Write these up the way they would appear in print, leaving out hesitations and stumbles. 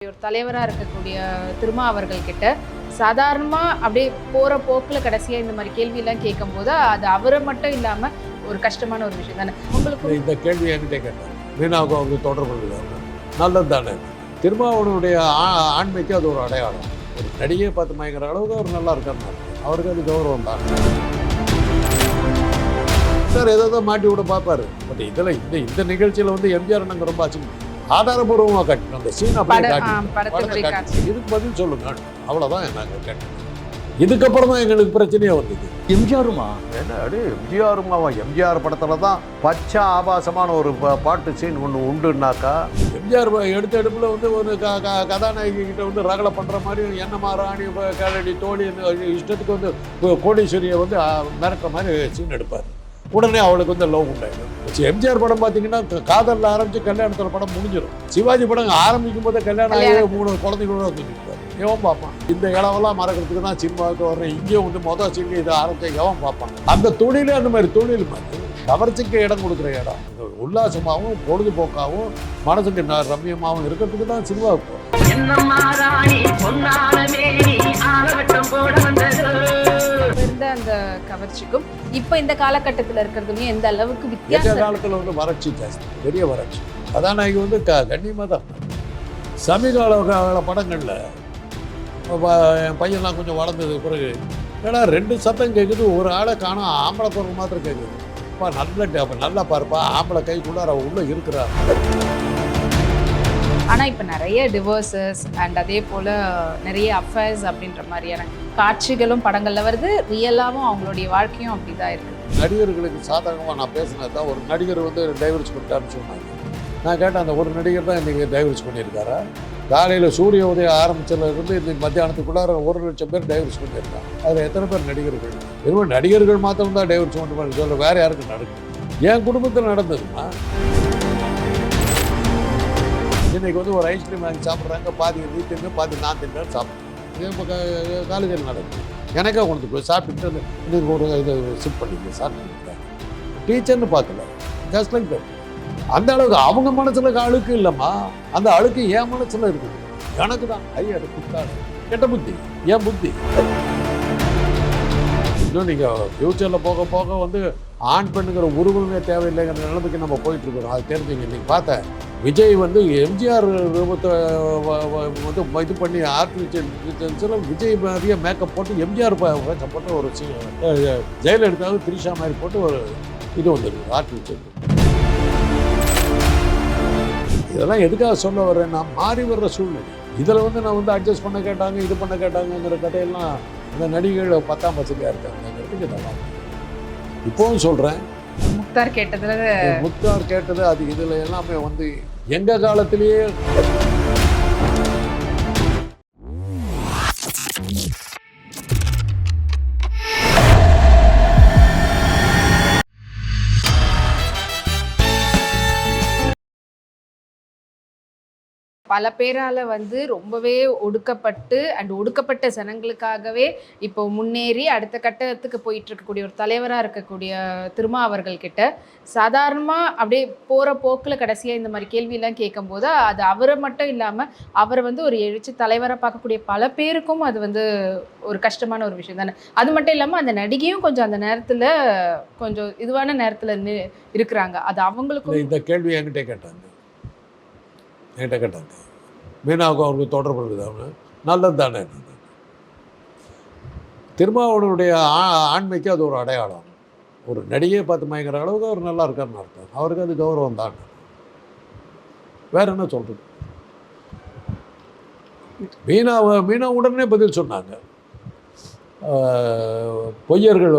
ஒரு தலைவராக இருக்கக்கூடிய திருமா அவர்கள் கிட்ட சாதாரணமாக அப்படியே போகிற போக்கில் கடைசியாக இந்த மாதிரி கேள்வியெல்லாம் கேட்கும்போது அது அவரை மட்டும் இல்லாமல் ஒரு கஷ்டமான ஒரு விஷயம் தானே. உங்களுக்கு இந்த கேள்வி என்கிட்ட கேட்டாங்க. மீனாவுக்கு அவங்க தொடர்பு இல்லாமல் நல்லது தானே. திருமாவனுடைய ஆண்மைக்கு அது ஒரு அடையாளம். ஒரு நடிகையை பார்த்து மயங்கிற அளவுக்கு அவர் நல்லா இருக்காருன்னு அவருக்கு அது கௌரவம் தான். சார் ஏதோ மாட்டி விட பார்ப்பாரு. பட் இதில் இந்த நிகழ்ச்சியில் வந்து எம்ஜிஆர் நாங்கள் ரொம்ப ஆச்சு ஆதாரபூர்வமாக காட்டணும். அந்த சீன் அப்படியே காட்டி இதுக்கு பதில் சொல்லுங்க, அவ்வளோதான் நாங்கள் கேட்டோம். இதுக்கப்புறம் தான் எங்களுக்கு பிரச்சனையே வந்தது. எம்ஜிஆருமா என்ன அடி எம்ஜிஆருமாவா? எம்ஜிஆர் படத்தில் தான் பச்சை ஆபாசமான ஒரு பாட்டு சீன் ஒன்று உண்டுன்னாக்கா, எம்ஜிஆர் எடுத்த எடுப்பில் வந்து ஒரு கதாநாயகி கிட்ட வந்து ரகலை பண்ணுற மாதிரி எண்ணமா ராணி கேளடி தோழி இஷ்டத்துக்கு வந்து கோடீஸ்வரியை வந்து மிரட்டுற மாதிரி சீன் எடுப்பார். உடனே அவளுக்கு வந்து லவ் உண்டாயிடும். எம்ஜிஆர் படம் பார்த்தீங்கன்னா காதலில் ஆரம்பித்து கல்யாணத்தில் படம் முடிஞ்சிடும். சிவாஜி படம் ஆரம்பிக்கும் போதே கல்யாணம் ஆகி 3 குழந்தைகளோட வந்துருப்பார். எவன் பார்ப்பான்? இந்த இளவெல்லாம் மறக்கிறதுக்கு தான் சினிமாவுக்கு வர்றேன். இங்கேயும் வந்து மொதல் சீன்ல இதை ஆரம்பித்த எவன் பார்ப்பான்? அந்த தொழிலே அந்த மாதிரி தொழில் மாதிரி கவர்ச்சிக்கு இடம் கொடுக்குற இடம். உல்லாசமாகவும் பொழுதுபோக்காகவும் மனசுக்கு ரம்யமாகவும் இருக்கிறதுக்கு தான் சினிமாவுக்கு. இருந்த அந்த கவர்ச்சிக்கும் இப்போ இந்த காலகட்டத்தில் இருக்கிறதுமே எந்த அளவுக்கு வித்தியாசம்? காலத்தில் வந்து வறட்சி ஜாஸ்தி, பெரிய வறட்சி. கதாநாயகி வந்து கண்ணியமாக தான். சமீபகால படங்களில் என் பையன்லாம் கொஞ்சம் வளர்ந்தது பிறகு ஏன்னா 2 சத்தம் கேட்குது, ஒரு ஆளை காணும், ஆம்பளை குரல் மாத்திரம் கேட்குது. அப்பா நல்லா பாருப்பா, ஆம்பளை கைக்குள்ளார உள்ள இருக்கிறார். ஆனால் இப்போ நிறைய டிவோர்ஸஸ் அண்ட் அதே போல் நிறைய அஃபேர்ஸ் அப்படின்ற மாதிரியான காட்சிகளும் படங்களில் வருது. ரியலாகவும் அவங்களுடைய வாழ்க்கையும் அப்படி தான் இருக்குது. நடிகர்களுக்கு சாதகமாக நான் பேசினது தான். ஒரு நடிகர் வந்து டைவர்ஸ் பண்ணிட்டாருன்னு சொன்னாங்க. நான் கேட்டேன், அந்த ஒரு நடிகர் தான் இன்றைக்கி டைவர்ஸ் பண்ணியிருக்காரா? காலையில் சூரிய உதயம் ஆரம்பிச்சதுலேருந்து இன்றைக்கி மத்தியானத்துக்குள்ளார 1 லட்சம் பேர் டைவர்ஸ் பண்ணியிருக்காங்க. அதில் எத்தனை பேர் நடிகர்கள்? வெறும் நடிகர்கள் மாத்திரம் தான் டைவர்ஸ் பண்ணி சொல்ல, வேறு யாருக்கு நடக்குது? என் குடும்பத்தில் நடந்ததுன்னா இன்றைக்கி வந்து ஒரு ஐஸ்கிரீம் வாங்கி சாப்பிட்றாங்க, பாதி நீ தின்னு பாதி நான் தின்னு சாப்பிட்றேன். இதே இப்போ காலேஜில் நடக்குது. எனக்கே கொண்டு போய் சாப்பிட்டுட்டு இன்றைக்கி ஒரு இதை சிப் பண்ணிக்க சாப்பிட்டுருக்காங்க. டீச்சர்னு பார்க்கல, ஜஸ்ட் லைக் தட். அந்த அளவுக்கு அவங்க மனசில் அழுக்கு இல்லைம்மா, அந்த அழுக்கு என் மனசில் இருக்குது. எனக்கு தான் ஐயா குட்டாடு கெட்ட புத்தி, ஏன் புத்தி. இன்னும் நீங்கள் ஃப்யூச்சரில் போக போக வந்து ஆண் பெண்ணுங்கிற உருவமே தேவையில்லைங்கிற நிலைமைக்கு நம்ம போயிட்டுருக்குறோம். அது தெரிஞ்சுங்க. இன்றைக்கி பார்த்தேன், விஜய் வந்து எம்ஜிஆர் ரூபத்தை வந்து இது பண்ணி ஆர்டிஃபிஷியல் விஜய் மாதிரியே மேக்கப் போட்டு எம்ஜிஆர் மேக்கப் போட்டு ஒரு ஜெயலலிதாவும் திரிஷா மாதிரி போட்டு ஒரு இது வந்துருக்கு ஆர்டிஃபிஷியல். இதெல்லாம் எதுக்காக சொல்ல வர்றேன்னா, மாறி வர்ற சூழ்நிலை. இதில் வந்து நான் வந்து அட்ஜஸ்ட் பண்ண கேட்டாங்க, இது பண்ண கேட்டாங்கங்கிற கதையெல்லாம் இந்த நடிகைகள் 10ஆம் பசதியாக இருக்காங்கிறதுக்கு இதெல்லாம் இப்போவும் சொல்கிறேன். முக்தார் கேட்டது அது இதில் எல்லாமே வந்து எங்கள் காலத்திலேயே. பல பேரால் வந்து ரொம்பவே ஒடுக்கப்பட்டு அண்ட் ஒடுக்கப்பட்ட ஜனங்களுக்காகவே இப்போ முன்னேறி அடுத்த கட்டத்துக்கு போயிட்டு இருக்கக்கூடிய ஒரு தலைவராக இருக்கக்கூடிய திருமா அவர்கள் கிட்ட சாதாரணமாக அப்படியே போகிற போக்கில் கடைசியாக இந்த மாதிரி கேள்வியெல்லாம் கேட்கும்போது அது அவரை மட்டும் இல்லாமல் அவரை வந்து ஒரு எழுச்சி தலைவராக பார்க்கக்கூடிய பல பேருக்கும் அது வந்து ஒரு கஷ்டமான ஒரு விஷயம் தானே. அது மட்டும் இல்லாமல் அந்த நடிகையும் கொஞ்சம் அந்த நேரத்தில் கொஞ்சம் இதுவான நேரத்தில் இருக்கிறாங்க. அது அவங்களுக்கும். இந்த கேள்வி என்கிட்ட கேட்டாங்க. மீனாவுக்கு அவருக்கு தொடர்பு இருக்குது. நல்லது தானே. திருமாவனுடைய ஆண்மைக்கு அது ஒரு அடையாளம். ஒரு நடிகையை பார்த்து மயங்கிற அளவுக்கு அவர் நல்லா இருக்காருன்னு அர்த்தம். அவருக்கு அது கௌரவம் தான். வேற என்ன சொல்கிறது? மீனா உடனே பதில் சொன்னாங்க. பொய்யர்கள்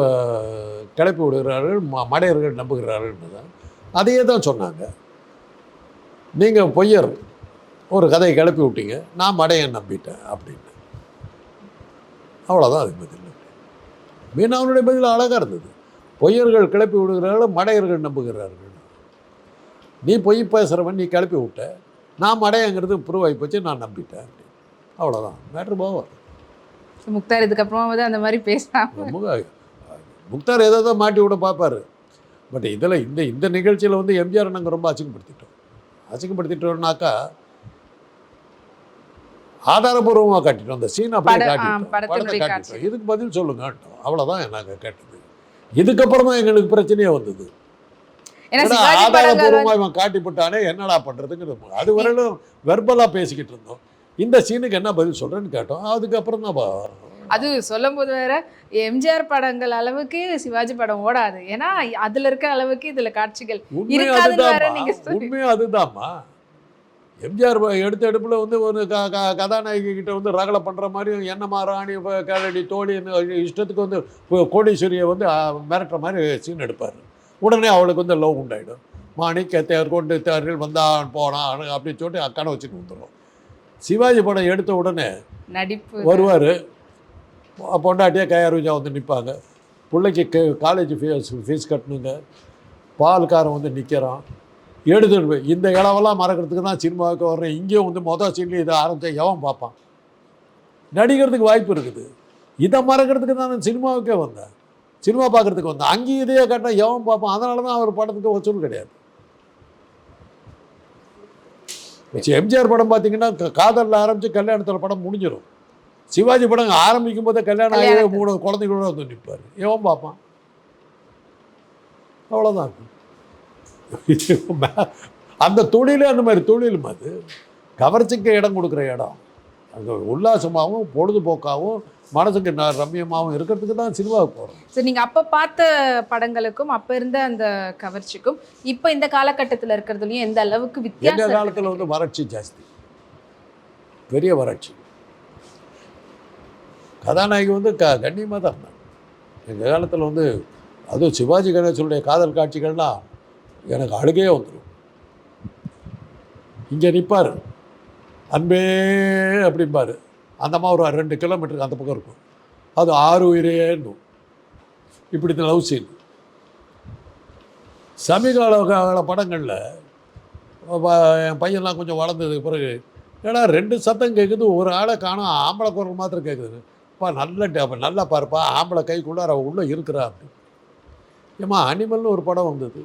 கிளப்பி விடுகிறார்கள், மடையர்கள் நம்புகிறார்கள் தான். அதையே தான் சொன்னாங்க. நீங்கள் பொய்யர் ஒரு கதையை கிளப்பி விட்டீங்க, நான் மடையன் நம்பிட்டேன் அப்படின்னு. அவ்வளோதான் அது பதில். மீனாவனுடைய பதில் அழகாக இருந்தது. பொய்யர்கள் கிளப்பி விடுகிறார்கள், மடையர்கள் நம்புகிறார்கள். நீ பொய் பேசுகிறவன், நீ கிளப்பி விட்ட, நான் மடையங்கிறது ப்ரூவ் ஆகி போச்சு, நான் நம்பிட்டேன் அப்படின்னு. அவ்வளோதான், மேட்ரு போவார். முக்தார் இதுக்கப்புறமா வந்து அந்த மாதிரி பேசுகிறாங்க. முக்தார் ஏதோ மாட்டி விட பார்ப்பார். பட் இதில் இந்த நிகழ்ச்சியில் வந்து எம்ஜிஆர் நாங்கள் ரொம்ப அசிங்கப்படுத்திட்டோம்னாக்கா ஆதாரபூர்வமாக காட்டிட்டோம். அந்த சீன் அப்படியே காட்டிட்டோம், படத்தை படத்தினுடைய காட்டிட்டோம். காட்சி. இதுக்கு பதில் சொல்லுங்கட்டோம். அவ்வளோதான் நாங்கள் கேட்டது. இதுக்கப்புறம் தான் எங்களுக்கு பிரச்சனையே வந்தது. ஏன்னா ஏன்னா சிவாஜி படங்கள் வந்து ஆதாரபூர்வமாக இவன் காட்டிவிட்டானே, என்னடா பண்ணுறதுங்கிறது. அது வரையிலும் வெர்பலாக பேசிக்கிட்டு இருந்தோம். இந்த சீனுக்கு என்ன பதில் சொல்கிறேன்னு கேட்டோம். அதுக்கப்புறம் தான் அது சொல்லும்போது வேற எம்ஜிஆர் படங்கள் அளவுக்கு சிவாஜி படம் ஓடாது. ஏன்னா அதுல இருக்க அளவுக்கு இதுல காட்சிகள் இருக்காதுன்னு வேற நீங்க உண்மையும் அதுதான்மா. எம்ஜிஆர் எடுத்த எடுப்பில் வந்து ஒரு கதாநாயகி கிட்ட வந்து ரகலை பண்ணுற மாதிரி என்னம்மா ராணி கேளடி தோழி இஷ்டத்துக்கு வந்து கோடீஸ்வரியை வந்து மிரட்டுற மாதிரி சீன் எடுப்பார். உடனே அவளுக்கு வந்து லவ் உண்டாயிடும். மாணிக்க தேர் கொண்டு தேரில் வந்தான் போனான் அப்படின்னு சொல்லிட்டு அக்கனை வச்சுட்டு வந்துடும். சிவாஜி படம் எடுத்த உடனே நடிப்பு வருவார், பொண்டாட்டியே கையாருஜா வந்து நிற்பாங்க. பிள்ளைக்கு காலேஜ் ஃபீஸ் கட்டணுங்க, பால்காரன் வந்து நிற்கிறான். எடுத்துட்டு போய் இந்த இளவெல்லாம் மறக்கிறதுக்கு தான் சினிமாவுக்கு வர்றேன். இங்கேயும் வந்து மொதல் சீன்லேயும் இதை ஆரம்பித்தா எவன் பார்ப்பான்? நடிக்கிறதுக்கு வாய்ப்பு இருக்குது. இதை மறக்கிறதுக்கு தான் நான் சினிமாவுக்கே வந்தேன், சினிமா பார்க்குறதுக்கு வந்தேன். அங்கேயும் இதையே கேட்டால் எவன் பார்ப்பான்? அதனால தான் அவர் படத்துக்கு வசூல் கிடையாது. எம்ஜிஆர் படம் பார்த்தீங்கன்னா காதலில் ஆரம்பித்து கல்யாணத்தில் படம் முடிஞ்சிடும். சிவாஜி படம் ஆரம்பிக்கும் போதே கல்யாணம் ஆகி 3 குழந்தைகளோட வந்து நிற்பார். எவன் பார்ப்பான்? அவ்வளோதான். அந்த தொழிலே அந்த மாதிரி தொழிலும் அது கவர்ச்சிக்கு இடம் கொடுக்குற இடம். அங்கே உல்லாசமாகவும் பொழுதுபோக்காகவும் மனசுக்கு ரம்யமாகவும் இருக்கிறதுக்கு தான் சினிமாவுக்கு போகிறோம். சரி, நீங்கள் அப்போ பார்த்த படங்களுக்கும் அப்போ இருந்த அந்த கவர்ச்சிக்கும் இப்போ இந்த காலகட்டத்தில் இருக்கிறதுலையும் எந்த அளவுக்கு வித்தியாசம்? எங்கள் காலத்தில் வந்து வறட்சி ஜாஸ்தி, பெரிய வறட்சி. கதாநாயகி வந்து கண்ணியமாக தான் இருந்தாங்க எங்கள் காலத்தில். வந்து அதுவும் சிவாஜி கணேசனுடைய காதல் காட்சிகள்லாம் எனக்கு அழுகையே வந்துடும். இங்கே நிற்பார், அன்பே அப்படிம்பார். அந்த மாதிரி ஒரு 2 கிலோமீட்டருக்கு அந்த பக்கம் இருக்கும். அது 6 உயிரேன்னும். இப்படி லவ் சீன். சமீபகால படங்களில் என் பையன்லாம் கொஞ்சம் வளர்ந்ததுக்கு பிறகு ஏன்னா 2 சத்தம் கேட்குது, ஒரு ஆளை காணும், ஆம்பளை குரல் மாத்திரம் கேட்குது. நல்லா பாருப்பா, ஆம்பளை கைக்குள்ளார அவள் உள்ளே இருக்கிறா அப்படி. ஏம்மா அனிமல்னு ஒரு படம் வந்தது,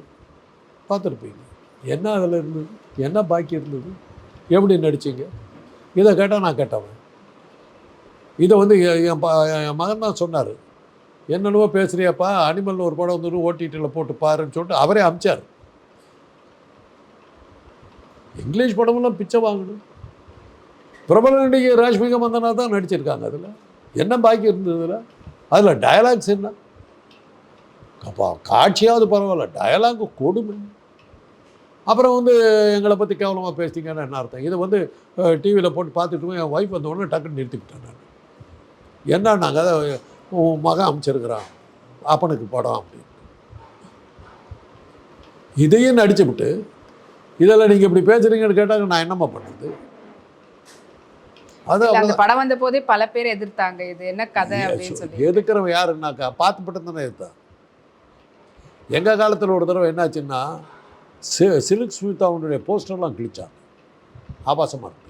பார்த்துருப்பீங்க. என்ன அதில் இருந்தது, என்ன பாக்கி இருந்தது, எப்படி நடிச்சிங்க? இதை கேட்டால் நான் கேட்டவன். இதை வந்து என் மகன் தான் சொன்னார். என்னென்னவோ பேசுகிறியாப்பா, அனிமல்னு ஒரு படம் வந்து ஓடிடியில் போட்டு பாருன்னு சொல்லிட்டு அவரே அமிச்சார். இங்கிலீஷ் படமெல்லாம் பிச்சை வாங்கணும். பிரபல நடிகை ராஷ்மிகா மந்தனா தான் நடிச்சிருக்காங்க. அதில் என்ன பாக்கி இருந்ததுல? அதில் டயலாக்ஸ் என்ன? அப்போ காட்சியாவது பரவாயில்ல, டயலாக் கொடுமை. அப்புறம் வந்து எங்களை பற்றி கேவலமாக பேசிட்டீங்கன்னு என்ன அர்த்தம்? இதை வந்து டிவியில் போட்டு பார்த்துட்டு என் ஒய்ஃப் வந்த உடனே டக்குன்னு நிறுத்திக்கிட்டேன் நான். என்ன நாங்கள் உன் மகன் அமைச்சிருக்கிறான் அப்பனுக்கு படம் அப்படின்னு. இதையும் நடிச்சு விட்டு இதெல்லாம் நீங்கள் இப்படி பேசுகிறீங்கன்னு கேட்டாங்க, நான் என்னம்மா பண்ணுறது? அது அந்த படம் வந்த போதே பல பேர் எதிர்த்தாங்க, இது என்ன கதை அப்படின்னு சொல்லி. எதுக்கிறவன் யாருன்னாக்கா பார்த்துப்பட்டு தானே எதிர்த்தான். எங்கள் காலத்தில் ஒரு தடவை என்னாச்சுன்னா சில்க் ஸ்மிதாவுடைய போஸ்டர்லாம் கிழிச்சாங்க, ஆபாசமாக இருக்குது.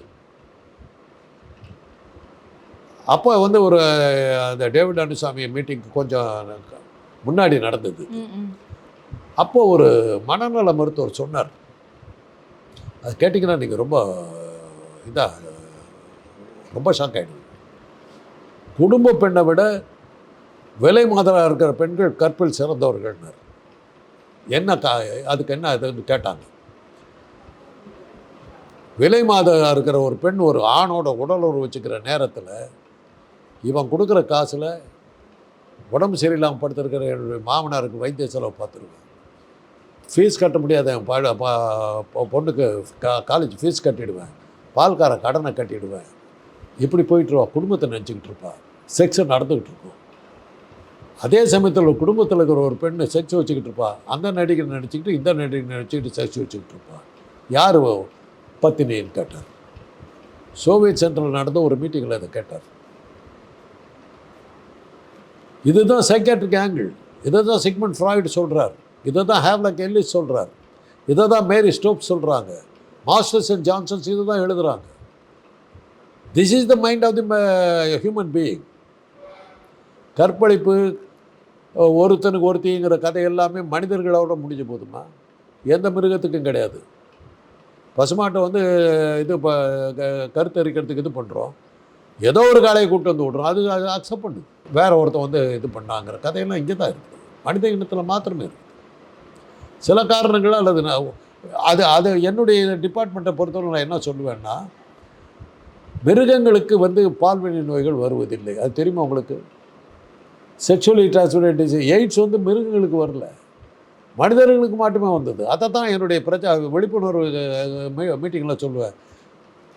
அப்போ வந்து ஒரு அந்த டேவிட் அனுசாமி மீட்டிங்க்கு கொஞ்சம் முன்னாடி நடந்தது. அப்போது ஒரு மனநல மருத்துவர் சொன்னார், அது கேட்டிங்கன்னா நீங்கள் ரொம்ப ரொம்ப ஷாக் ஆகிடுது. குடும்ப பெண்ணை விட விலை மாதராக இருக்கிற பெண்கள் கற்பில் சிறந்தவர்கள்னார். என்ன அதுக்கு என்ன இதுன்னு கேட்டாங்க. விலை மாதராக இருக்கிற ஒரு பெண் ஒரு ஆணோட உடலுறவு வச்சுக்கிற நேரத்தில் இவன் கொடுக்குற காசில் உடம்பு சரியில்லாமல் படுத்திருக்கிற என்னுடைய மாமனாருக்கு வைத்திய செலவு பார்த்துருவேன், ஃபீஸ் கட்ட முடியாத என் பொண்ணுக்கு காலேஜ் ஃபீஸ் கட்டிடுவேன், பால்கார கடனை கட்டிடுவேன், இப்படி போயிட்டுருவா, குடும்பத்தை நினச்சிக்கிட்டு இருப்பா, செக்ஸை நடந்துக்கிட்டு இருக்கும். அதே சமயத்தில் ஒரு குடும்பத்தில் இருக்கிற ஒரு பெண்ணு செக்ஸ் வச்சுக்கிட்டு இருப்பா, அந்த நடிகை நடிச்சுக்கிட்டு இந்த நடிகை நடிச்சுக்கிட்டு செக்ஸ் வச்சுக்கிட்டு இருப்பா. யார் பத்தினின்னு கேட்டார். சோவியத் சென்டரில் நடந்த ஒரு மீட்டிங்கில் அதை கேட்டார். இதுதான் சைக்காட்ரிக் ஆங்கிள். இதை தான் சிக்மண்ட் ஃப்ராய்டு சொல்கிறார், இதை தான் ஹேவ்லாக் எல்லிஸ் சொல்கிறார், இதை தான் மேரி ஸ்டோப்ஸ் சொல்கிறாங்க, மாஸ்டர்ஸ் அண்ட் ஜான்சன்ஸ் இதை தான் எழுதுகிறாங்க. This is the mind of the human being. கற்பழிப்பு, ஒருத்தனுக்கு ஒருத்திங்கிற கதை எல்லாமே மனிதர்களோட முடிஞ்ச போதுமா? எந்த மிருகத்துக்கும் கிடையாது. பசுமாட்டை வந்து இது கருத்தரிக்கிறதுக்கு இது பண்ணுறோம், ஏதோ ஒரு காளையை கூப்பிட்டு வந்து விட்றோம், அது அக்செப்ட் பண்ணுது. வேற ஒருத்தன் வந்து இது பண்ணாங்கிற கதையெல்லாம் இங்கே தான் இருக்குது. மனித இனத்தில் மாத்திரமே இருக்குது. சில காரணங்கள் அல்லது அது என்னுடைய டிபார்ட்மெண்ட்டை பொறுத்தவரை நான் என்ன சொல்லுவேன்னா, மிருகங்களுக்கு வந்து பால்வழி நோய்கள் வருவதில்லை. அது தெரியுமா உங்களுக்கு? செக்ஷுவலி டிரான்ஸ்மிட்டட் டிசீஸ் எய்ட்ஸ் வந்து மிருகங்களுக்கு வரல, மனிதர்களுக்கு மட்டுமே வந்தது. அதை தான் என்னுடைய விழிப்புணர்வு மீட்டிங்கில் சொல்லுவேன்.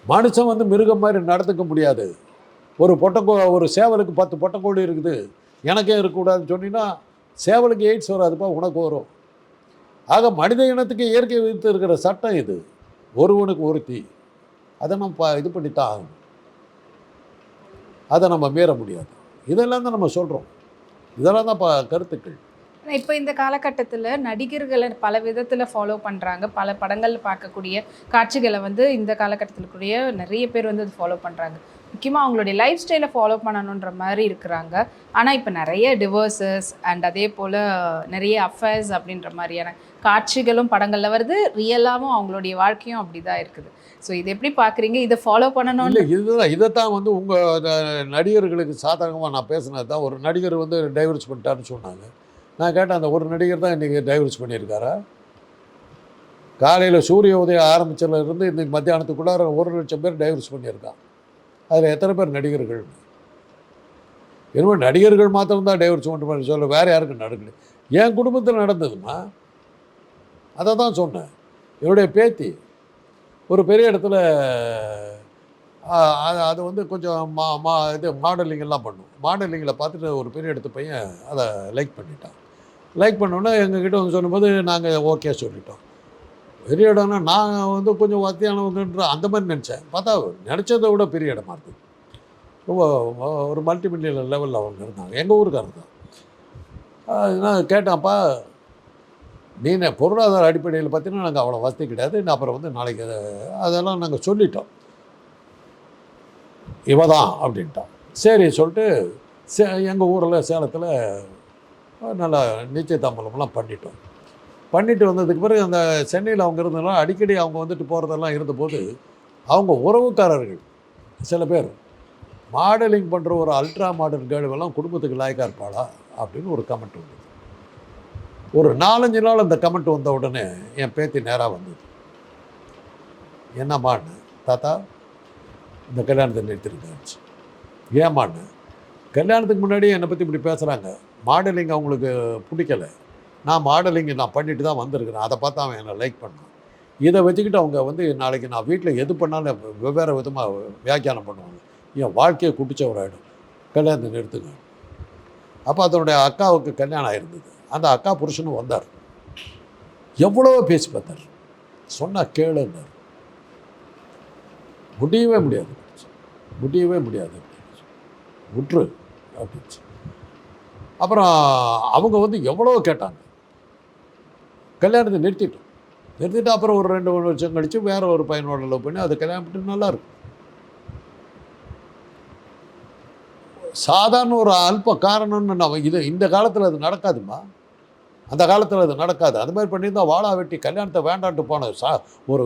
மனுஷன் வந்து மிருகம் மாதிரி நடந்துக்க முடியாது. ஒரு சேவலுக்கு 10 பொட்டைக்கோழி இருக்குது, எனக்கே இருக்கக்கூடாதுன்னு சொன்னீங்கன்னா சேவலுக்கு எய்ட்ஸ் வராதுப்பா, உனக்கு வரும். ஆக மனித இனத்துக்கு இயற்கை விதித்து இருக்கிற சட்டம் இது, ஒருவனுக்கு ஒருத்தி. அதை நம்ம இது பண்ணித்தான் ஆகணும். அதை நம்ம மீற முடியாது. இதெல்லாம் தான் நம்ம சொல்கிறோம். இதெல்லாம் தான் கருத்துக்கள். இப்போ இந்த காலகட்டத்தில் நடிகர்களை பல விதத்தில் ஃபாலோ பண்ணுறாங்க. பல படங்களில் பார்க்கக்கூடிய காட்சிகளை வந்து இந்த காலகட்டத்தில் கூடிய நிறைய பேர் வந்து அது ஃபாலோ பண்ணுறாங்க. முக்கியமாக அவங்களுடைய லைஃப் ஸ்டைலை ஃபாலோ பண்ணணுன்ற மாதிரி இருக்கிறாங்க. ஆனால் இப்போ நிறைய டிவோர்ஸஸ் அண்ட் அதே போல் நிறைய அஃபேர்ஸ் அப்படின்ற மாதிரியான காட்சிகளும் படங்களில் வருது. ரியலாகவும் அவங்களுடைய வாழ்க்கையும் அப்படி தான் இருக்குது. ஸோ இது எப்படி பார்க்குறீங்க? இதை ஃபாலோ பண்ணணும்? இல்லை, இதைத்தான் வந்து உங்கள் நடிகர்களுக்கு சாதகமாக நான் பேசினது தான். ஒரு நடிகர் வந்து டைவர்ஸ் பண்ணிட்டாருன்னு சொன்னாங்க. நான் கேட்டேன், அந்த ஒரு நடிகர் தான் இன்றைக்கி டைவர்ஸ் பண்ணியிருக்காரா? காலையில் சூரிய உதயம் ஆரம்பிச்சதுலேருந்து இன்றைக்கி மத்தியானத்துக்குள்ளார 1,00,000 பேர் டைவர்ஸ் பண்ணியிருக்கான். அதில் எத்தனை பேர் நடிகர்கள்? என்னமோ நடிகர்கள் மாத்திரம்தான் டைவர்ஸ் பண்ணி சொல்ல, வேறு யாருக்கும் நடக்கல. என் குடும்பத்தில் நடந்ததுமா, அதை தான் சொன்னேன். என்னுடைய பேத்தி ஒரு பெரிய இடத்துல அது வந்து கொஞ்சம் இது மாடலிங் எல்லாம் பண்ணும். மாடலிங்கில் பார்த்துட்டு ஒரு பெரிய இடத்து பையன் அதை லைக் பண்ணிட்டான். லைக் பண்ணோன்னே எங்ககிட்ட வந்து சொல்லும்போது நாங்கள் ஓகே சொல்லிட்டோம். பெரிய இடம்னா நான் வந்து கொஞ்சம் வசதியானவங்கன்ற அந்த மாதிரி நினச்சேன். பார்த்தா நினச்சதை விட பெரிய இடமா இருக்குது. ரொம்ப ஒரு மல்டி மில்லியன் லெவலில் அவங்க இருந்தாங்க. எங்கள் ஊருக்காரங்க தான். நான் கேட்டேன்ப்பா, நீ பொருளாதார அடிப்படையில் பார்த்தீங்கன்னா நாங்கள் அவ்வளோ வசதி கிடையாது, அப்புறம் வந்து நாளைக்கு அதெல்லாம் நாங்கள் சொல்லிட்டோம், இவ தான் அப்படின்ட்டான். சரி சொல்லிட்டு எங்கள் ஊரில் சேலத்தில் நல்லா நிச்சயதாம்பலம்லாம் பண்ணிட்டோம். பண்ணிட்டு வந்ததுக்கு பிறகு அந்த சென்னையில் அவங்க இருந்ததுனால அடிக்கடி அவங்க வந்துட்டு போகிறதெல்லாம் இருந்தபோது அவங்க உறவுக்காரர்கள் சில பேர் மாடலிங் பண்ணுற ஒரு அல்ட்ரா மாடர்ன் கேர்ளுவெல்லாம் குடும்பத்துக்கு லாயக்காக இருப்பாளா அப்படின்னு ஒரு கமெண்ட் வந்தது. ஒரு 4-5 நாள் அந்த கமெண்ட் வந்த உடனே என் பேத்தி நேராக வந்தது. என்னம்மான்னு, தாத்தா இந்த கல்யாணத்தை நிறுத்திருக்காச்சு. ஏம்மான்னு, கல்யாணத்துக்கு முன்னாடி என்னை பற்றி இப்படி பேசுகிறாங்க, மாடலிங் அவங்களுக்கு பிடிக்கலை, நான் மாடலிங் நான் பண்ணிட்டு தான் வந்திருக்கிறேன், அதை பார்த்து அவன் என்னை லைக் பண்ணான். இதை வச்சுக்கிட்டு அவங்க வந்து நாளைக்கு நான் வீட்டில் எது பண்ணாலும் வெவ்வேறு விதமாக வியாக்கியானம் பண்ணுவாங்க, என் வாழ்க்கையை குடிச்சவராயிடும், கல்யாணத்தை நிறுத்துங்க. அப்போ அதனுடைய அக்காவுக்கு கல்யாணம் ஆயிருந்தது. அந்த அக்கா புருஷனும் வந்தார். எவ்வளோ பேசி பார்த்தார். சொன்னால் கேளுன்னார். முடியவே முடியாது, முடியவே முடியாது, விட்டுரு அப்படின்ச்சு. அப்புறம் அவங்க வந்து எவ்வளோ கேட்டாங்க. கல்யாணத்தை நிறுத்திட்டு அப்புறம் ஒரு 2 வருஷம் கழித்து வேற ஒரு பையனோட லவ் பண்ணி அது கல்யாணம் பண்ணிட்டு நல்லாயிருக்கும். சாதாரண ஒரு அல்ப காரணம்னு நம்ம இந்த காலத்தில் அது நடக்காதுமா, அந்த காலத்தில் அது நடக்காது. அது மாதிரி பண்ணியிருந்தா வாழா வெட்டி கல்யாணத்தை வேண்டான்ட்டு போன ஒரு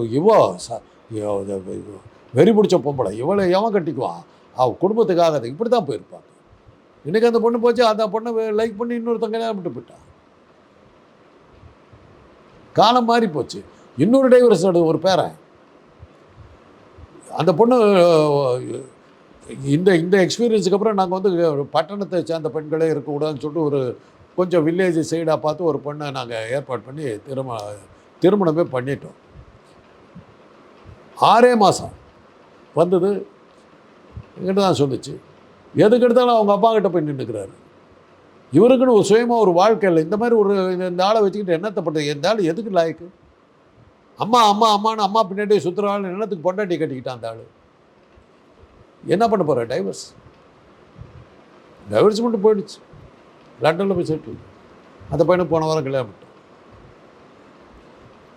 வெறி பிடிச்ச பொம்பளை இவளை எவன் கட்டிக்குவான்? அவள் குடும்பத்துக்காக அது இப்படி தான் போயிருப்பாங்க. இன்றைக்கி அந்த பொண்ணு போச்சு, அந்த பொண்ணை லைக் பண்ணி இன்னொருத்தன் கல்யாணம் பண்ணிட்டு போயிட்டான். காலம் மாறி போச்சு. இன்னொரு டைவர்ஸ் ஒரு பேரன். அந்த பொண்ணு இந்த எக்ஸ்பீரியன்ஸுக்கு அப்புறம் நாங்கள் வந்து பட்டணத்தை சேர்ந்த பெண்களே இருக்கக்கூடாதுன்னு சொல்லிட்டு ஒரு கொஞ்சம் வில்லேஜ் சைடாக பார்த்து ஒரு பொண்ணை நாங்கள் ஏற்பாடு பண்ணி திருமணமே பண்ணிட்டோம். 6 மாதம் வந்தது என்கிட்ட தான் சொல்லிச்சு. எதுக்கு எடுத்தாலும் அவங்க அப்பா கிட்ட போய் நின்றுக்கிறாரு. இவருக்குன்னு ஒரு சுயமாக ஒரு வாழ்க்கை இல்லை. இந்த மாதிரி இந்த ஆளை வச்சுக்கிட்டு என்னத்தை பண்ணுறது? இந்த ஆள் எதுக்கு லாய்க்கு? அம்மான்னு அம்மா பின்னாடி சுற்றுற ஆள் என்னத்துக்கு பொண்டாட்டி கட்டிக்கிட்டான் அந்த ஆள்? என்ன பண்ண போகிற? டைவர்ஸ் மட்டும் போயிடுச்சு. லண்டனில் போய் செட்டில். அந்த பையனை போன வாரம் கல்யாணம் பண்ணிட்டோம்.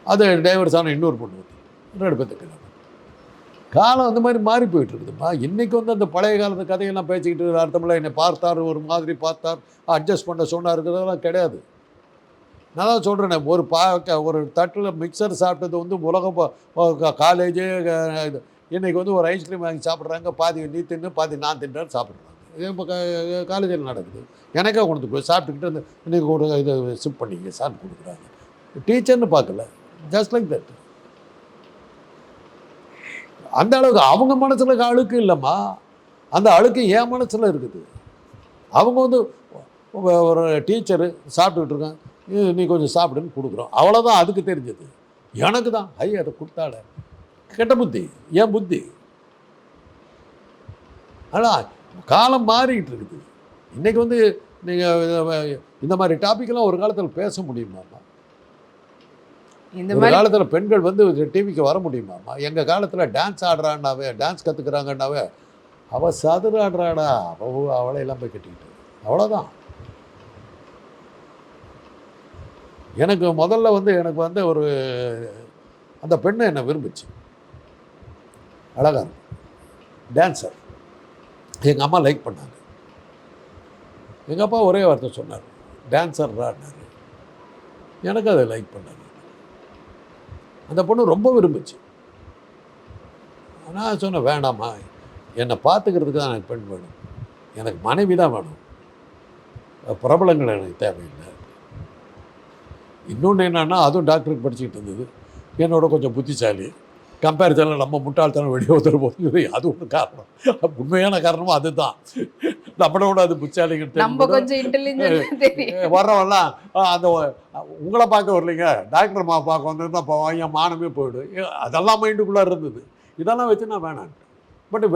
அது டைவர்ஸ் ஆனால் இன்னொரு பொண்ணு வந்து 2 பேர்த்து கல்யாணம். காலம் அந்த மாதிரி மாறி போயிட்டு இருக்குதுப்பா. இன்றைக்கி வந்து அந்த பழைய காலத்து கதையெல்லாம் பேசிக்கிட்டு அர்த்தமில்ல, என்னை பார்த்தார், ஒரு மாதிரி பார்த்தார், அட்ஜஸ்ட் பண்ண சொன்னார், இருக்கிறதெல்லாம் கிடையாது. நான் தான் சொல்கிறேனே, ஒரு தட்டில் மிக்சர் சாப்பிட்டது வந்து காலேஜு இது இன்றைக்கி வந்து ஒரு ஐஸ்கிரீம் வாங்கி சாப்பிட்றாங்க, பாதி நீ தின்னு பாதி நான் தின்னுன்னு சாப்பிட்றாங்க. இது இப்போ காலேஜில் நடக்குது. எனக்கே கொண்டு போய் சாப்பிட்டுக்கிட்டு அந்த இன்றைக்கி ஒரு இது சிப் பண்ணிங்க சாப்பிட்டு கொடுக்குறாங்க. டீச்சர்னு பார்க்கல, ஜஸ்ட் லைக் தட். அந்த அளவுக்கு அவங்க மனசில் அழுக்கு இல்லைம்மா, அந்த அழுக்கு என் மனசில் இருக்குது. அவங்க வந்து ஒரு டீச்சரு சாப்பிட்டுக்கிட்டு இருக்காங்க, நீ கொஞ்சம் சாப்பிடுன்னு கொடுக்குறோம், அவ்வளோதான். அதுக்கு தெரிஞ்சது எனக்கு தான் அதை கொடுத்தால கெட்ட புத்தி, ஏன் புத்தி. ஆனால் காலம் மாறிக்கிட்டு இருக்குது. இன்றைக்கி வந்து நீங்கள் இந்த மாதிரி டாப்பிக்கெல்லாம் ஒரு காலத்தில் பேச முடியுமாம்மா? ஒரு காலத்தில் பெண்கள் வந்து டிவிக்கு வர முடியுமாம்மா? எங்கள் காலத்தில் டான்ஸ் ஆடுறான்னாவே, டான்ஸ் கற்றுக்குறாங்கன்னாவே, அவள் சதுர ஆடுறாடா, அவளை எல்லாம் போய் கட்டிக்கிட்டு, அவ்வளோதான். எனக்கு முதல்ல வந்து எனக்கு வந்து ஒரு அந்த பெண்ணை என்னை விரும்பிச்சு, அழகா இருக்கும், டான்ஸர். எங்கள் அம்மா லைக் பண்ணாங்க. எங்கள் அப்பா ஒரே வார்த்தை சொன்னார், டான்ஸர்ரான்னாரு. எனக்கு அதை லைக் பண்ணாங்க. அந்த பொண்ணு ரொம்ப விரும்பிச்சு. நான் சொன்னேன், வேண்டாம்மா, என்னை பார்த்துக்கிறதுக்கு தான் எனக்கு பெண் வேணும், எனக்கு மனைவி தான் வேணும், பிரபலங்கள் எனக்கு தேவையில்லை. இன்னொன்று என்னன்னா, அதுவும் டாக்டருக்கு படிச்சுக்கிட்டு இருந்தது, என்னோட கொஞ்சம் புத்திசாலி. கம்பேரிசனில் நம்ம முட்டாள்தனம் வெளியே வந்துருப்போம். அது ஒன்று காரணம், உண்மையான காரணமும் அதுதான். நம்மளோட அது புத்திசாலிக்கிட்டு வர்றவெல்லாம் அந்த உங்களை பார்க்க வரலைங்க, டாக்டர் பார்க்க வந்திருந்தா இப்போ என் மானமே போயிடும், அதெல்லாம் மைண்டுக்குள்ளே இருந்தது. இதெல்லாம் வச்சு நான் வேணான்ட்டு. பட்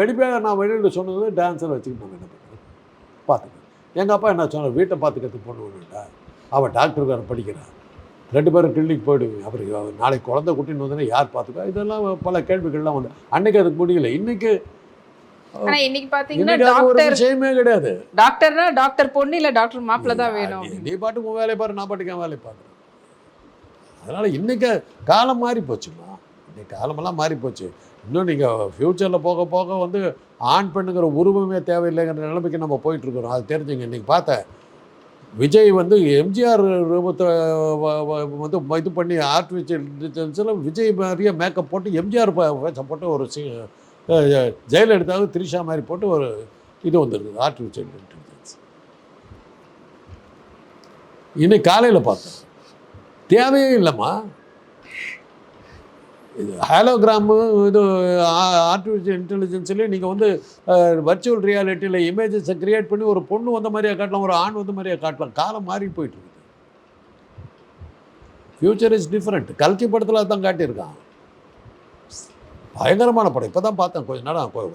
நான் வெளியில் சொன்னது டான்ஸில் வச்சுக்கிட்டு நான் என்ன பண்ணுறேன் பார்த்துக்கேன். எங்கள் அப்பா என்ன சொன்னார், வீட்டை பார்த்துக்கிறதுக்கு பொண்ணு வேணும்டா, அவள் டாக்டருக்கு வேறு படிக்கிறான், 2 பேரும் கிளினிக் போயிடுவீங்க, அப்புறம் நாளைக்கு குழந்தை குட்டின்னு வந்தோன்னா யார் பார்த்துக்கா, இதெல்லாம் பல கேள்விகள்லாம் வந்து அன்னைக்கு அதுக்கு முடியல. இன்னைக்கு ஒரு விஷயமே கிடையாது. டாக்டர்னா டாக்டர் பொண்ணு இல்லை டாக்டர் மாப்பிள்ளை தான் வேணும். நீ பாட்டுக்கு உன் வேலையை பாரு, நான் பாட்டுக்கு என் வேலையை பார்க்குறேன். அதனால் இன்னைக்கு காலம் மாறி போச்சுமா, இன்னைக்கு காலமெல்லாம் மாறி போச்சு. இன்னும் நீங்கள் ஃப்யூச்சரில் போக போக வந்து ஆண் பெண்ணுங்கிற உருவமே தேவையில்லைங்கிற நிலைமைக்கு நம்ம போயிட்டுருக்குறோம். அது தெரிஞ்சுங்க. இன்றைக்கி பார்த்தேன், விஜய் வந்து எம்ஜிஆர் ரூபத்தை வந்து இது பண்ணி ஆர்டிஃபிஷியல் இன்டெலிஜென்ஸில் விஜய் மாதிரியே மேக்கப் போட்டு எம்ஜிஆர் போட்டு ஒரு ஜெயலலிதாவுக்கு திரிஷா மாதிரி போட்டு ஒரு இது வந்துருக்குது, ஆர்டிஃபிஷியல் இன்டெலிஜென்ஸ். இன்னைக்கு காலையில் பார்த்தேன், தேவையே இல்லைம்மா. இது ஹாலோகிராமு, இது ஆர்டிஃபிஷியல் இன்டெலிஜென்ஸ்லேயே நீங்கள் வந்து வர்ச்சுவல் ரியாலிட்டியில் இமேஜஸை க்ரியேட் பண்ணி ஒரு பொண்ணு வந்த மாதிரியே காட்டலாம், ஒரு ஆண் வந்த மாதிரியே காட்டலாம். காலம் மாறி போயிட்டுருக்குது. Future is different. கல்கி படத்தில் அதுதான் காட்டியிருக்கான். பயங்கரமான படம். இப்போ தான் பார்த்தேன், கொஞ்ச நேரம் கொஞ்ச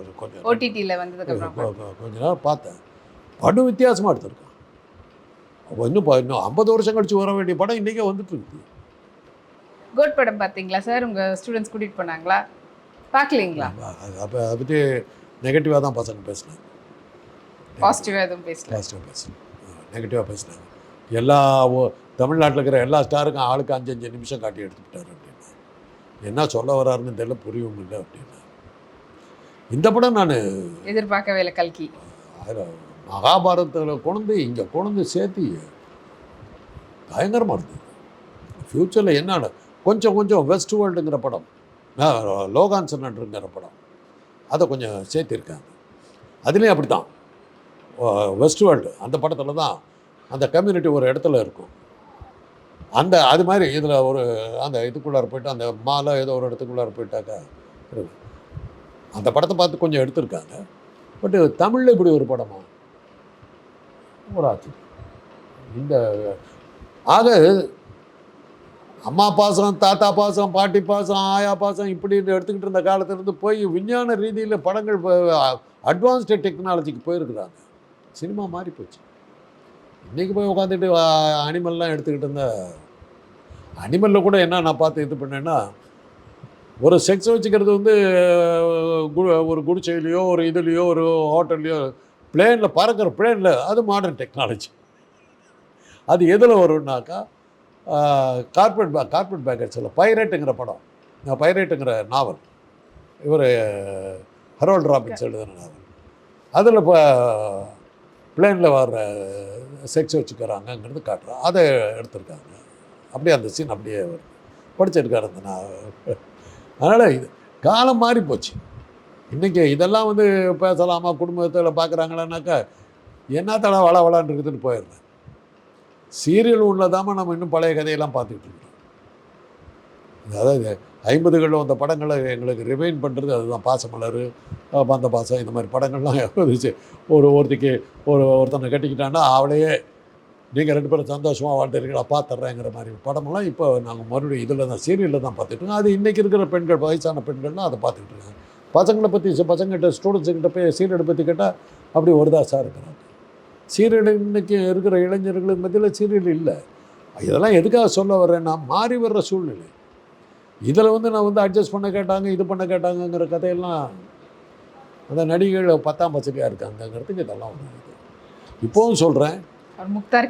நேரம் பார்த்தேன். படம் வித்தியாசமாக எடுத்திருக்கான். இன்னும் 50 வருஷம் கழிச்சு வர வேண்டிய படம் இன்றைக்கே வந்துட்டு இருக்குது. கோட் படம் பார்த்தீங்களா சார்? உங்கள் ஸ்டூடெண்ட்ஸ் கூட்டிகிட்டு போனாங்களா? பார்க்கலீங்களா? அப்போ அதை பற்றி நெகட்டிவாக தான் பசங்க பேசினாங்க, பாசிட்டிவாக எதுவும் பேசல. நெகட்டிவாக பேசினாங்க. எல்லா தமிழ்நாட்டில் இருக்கிற எல்லா ஸ்டாருக்கும் ஆளுக்கு 5-5 நிமிஷம் காட்டி எடுத்துக்கிட்டாரு அப்படின்னா, என்ன சொல்ல வர்றாருன்னு தெரியல, புரியவும் இல்லை அப்படின்னா. இந்த படம் நான் எதிர்பார்க்கவே இல்லை. கல்கி மகாபாரதத்தில் கொண்டு இங்கே கொண்டு சேர்த்து பயங்கரமாக இருந்தது. ஃப்யூச்சரில் என்ன கொஞ்சம் வெஸ்ட் வேர்ல்டுங்கிற படம், லோகான் சன்னன்ங்கிற படம், அதை கொஞ்சம் சேர்த்திருக்காங்க. அதுலேயும் அப்படி தான் வெஸ்ட் வேர்ல்டு அந்த படத்தில் தான் அந்த கம்யூனிட்டி ஒரு இடத்துல இருக்கும். அது மாதிரி இதில் ஒரு அந்த இதுக்குள்ளார போய்ட்டு அந்த மாலை ஏதோ ஒரு இடத்துக்குள்ளார போயிட்டாக்கா அந்த படத்தை பார்த்து கொஞ்சம் எடுத்திருக்காங்க. பட்டு தமிழில் இப்படி ஒரு படமா ஒரு ஆச்சரியம். இந்த ஆக அம்மா பாசம், தாத்தா பாசம், பாட்டி பாசம், ஆயா பாசம் இப்படி எடுத்துக்கிட்டு இருந்த காலத்திலேருந்து போய் விஞ்ஞான ரீதியில் படங்கள் அட்வான்ஸ்டு டெக்னாலஜிக்கு போயிருக்கிறாங்க. சினிமா மாறி போச்சு. இன்றைக்கி போய் உட்காந்துட்டு அனிமல்லாம் எடுத்துக்கிட்டு இருந்த அனிமலில் கூட என்ன நான் பார்த்து இது பண்ணேன்னா, ஒரு செக்ஸ் வச்சுக்கிறது வந்து ஒரு குடிசையிலையோ ஒரு இதுலேயோ ஒரு ஹோட்டல்லையோ பிளேனில் பறக்கிற பிளேனில், அது மாடர்ன் டெக்னாலஜி. அது எதில் வரும்னாக்கா கார்பெட் பேக்கர்ஸில் பைரேட்டுங்கிற படம், பைரேட்டுங்கிற நாவல், இவர் ஹரோல்ட் ராபின்ஸ் எழுதின நாவல், அதில் இப்போ பிளேனில் வர்ற செக்ஸ் வச்சுக்கிறாங்கங்கிறது காட்டுறோம். அதை எடுத்திருக்காங்க. அப்படியே அந்த சீன் அப்படியே வருது. படிச்சிருக்காரு அந்த நான். அதனால் இது காலம் மாறி போச்சு. இன்றைக்கி இதெல்லாம் வந்து பேசலாமா, குடும்பத்தில் பார்க்குறாங்களான்னாக்கா என்னத்தடா வள வளான்னு இருக்குதுன்னு போயிடுறேன். சீரியல் உள்ளதாம நம்ம இன்னும் பழைய கதையெல்லாம் பார்த்துக்கிட்டு இருக்கிறோம். அதாவது 50களில் வந்த படங்களை எங்களுக்கு ரிவைன் பண்ணுறது அதுதான். பாசமலர், பந்த பாசம், இந்த மாதிரி படங்கள்லாம் இருந்துச்சு. ஒருத்திக்கு ஒருத்தனை கட்டிக்கிட்டான்னா அவளையே நீங்கள் 2 பேரும் சந்தோஷமாக வாழ்ந்துருக்கீங்களா பார்த்துட்றேங்கிற மாதிரி படமெல்லாம் இப்போ நாங்கள் மறுபடியும் இதில் தான் சீரியலில் தான் பார்த்துட்ருக்கோம். அது இன்றைக்கி இருக்கிற பெண்கள், வயசான பெண்கள்லாம் அதை பார்த்துக்கிட்டு இருக்காங்க. பசங்களை பற்றி பசங்கிட்ட ஸ்டூடெண்ட்ஸுக்கிட்ட போய் சீரியலை பற்றி கேட்டால் அப்படி ஒருதாசாக இருக்கிறாங்க. சீரியல் இன்றைக்கி இருக்கிற இளைஞர்களுக்கு மத்தியில் சீரியல் இல்லை. இதெல்லாம் எதுக்காக சொல்ல வர்றேன்னா, மாறி வர்ற சூழ்நிலை. இதில் வந்து நான் வந்து அட்ஜஸ்ட் பண்ண கேட்டாங்க, இது பண்ண கேட்டாங்கங்கிற கதையெல்லாம் அந்த நடிகைகள் 10ஆம் பசதியாக இருக்காங்கிறதுக்கு இதெல்லாம் வந்து இப்போவும் சொல்கிறேன். முக்தார்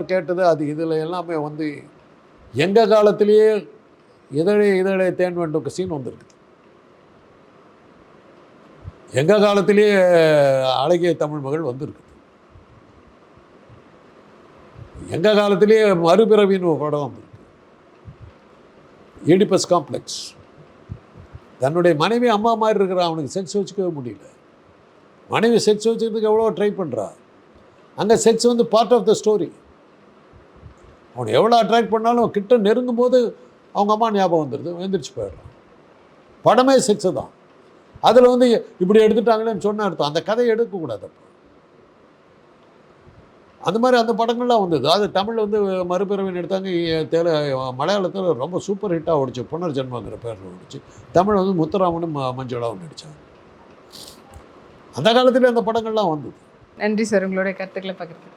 கேட்டது அது இதில் எல்லாமே வந்து எங்கள் காலத்திலேயே இதழை தேன் வேண்டும் சீன் வந்துருக்குது. எங்கள் காலத்திலேயே அழகிய தமிழ் மகள் வந்திருக்குது. எங்கள் காலத்திலேயே மறுபிறவின்னு ஒரு படம் வந்திருக்கு. Oedipus complex. தன்னுடைய மனைவி அம்மா மாதிரி இருக்கிற அவனுக்கு செக்ஸ் வச்சுக்கவே முடியல. மனைவி செக்ஸ் வச்சுக்கிறதுக்கு எவ்வளோ ட்ரை பண்ணுறா. அங்கே செக்ஸ் வந்து பார்ட் ஆஃப் த ஸ்டோரி. அவனை எவ்வளோ அட்ராக்ட் பண்ணாலும் கிட்ட நெருங்கும் போது அவங்க அம்மா ஞாபகம் வந்துடுது, எழுந்திரிச்சு போயிடுறான். படமே செக்ஸு தான். அதில் வந்து இப்படி எடுத்துட்டாங்களேன்னு சொன்ன அர்த்தம் அந்த கதையை எடுக்கக்கூடாது. அப்போ அந்த மாதிரி அந்த படங்கள்லாம் வந்தது. அது தமிழ் வந்து மறுபிறவின்னு எடுத்தாங்க. மலையாளத்தில் ரொம்ப சூப்பர் ஹிட்டாக ஓடிச்சு. புனர்ஜென்மங்கிற பேரில் ஓடிச்சு. தமிழ் வந்து முத்துராமனும் மஞ்சுளாவும் நடித்தாங்க. அந்த காலத்தில் அந்த படங்கள்லாம் வந்தது. நன்றி சார், உங்களுடைய கருத்துக்களை பகிர்ந்து.